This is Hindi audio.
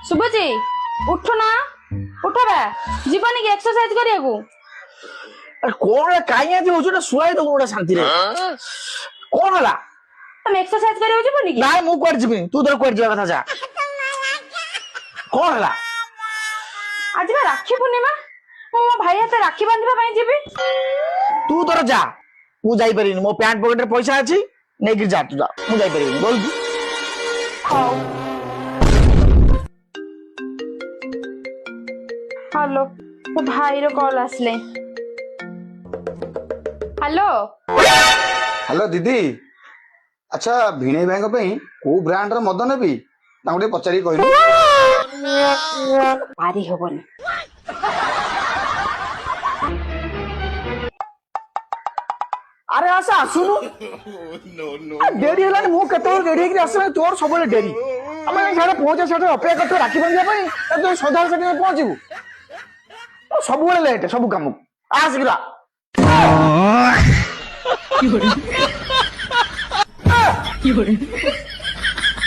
शुभुची उठ ना उठ बे जीवनी की एक्सरसाइज करियाकू अरे कौन काई आदि होचो सुआई दो गोटा शांति रे कौन हला तुम एक्सरसाइज करियो जीवनी की ना मु कोड जिबी तू तोर कोड जिया कथा जा कौन हला आज बा राखी पूर्णिमा मो भाई हाथ राखी बांधबा पई जीबी तू तोर जा मु जाई परिनी मो पैंट पॉकेट रे पैसा अछि नै कि जा तू जा मु जाई परिनी बोल तू हेलो मो भाई रो कॉल आसले हेलो हेलो दीदी अच्छा भिणे भाई को ब्रांड रो मद नेबी तांको टे पचारि कहलु पारी होबनी अरे आशा आसुनु डेरी हलानी मु केतो रेडी कि आसले तोर सबले डेरी हम साडे पहुंचे साडे अपेक्षा करतो राखी बंधिया पई तो सदा सदा पहुंचीबू सब बेले लेट सब काम आ शीघ्र কি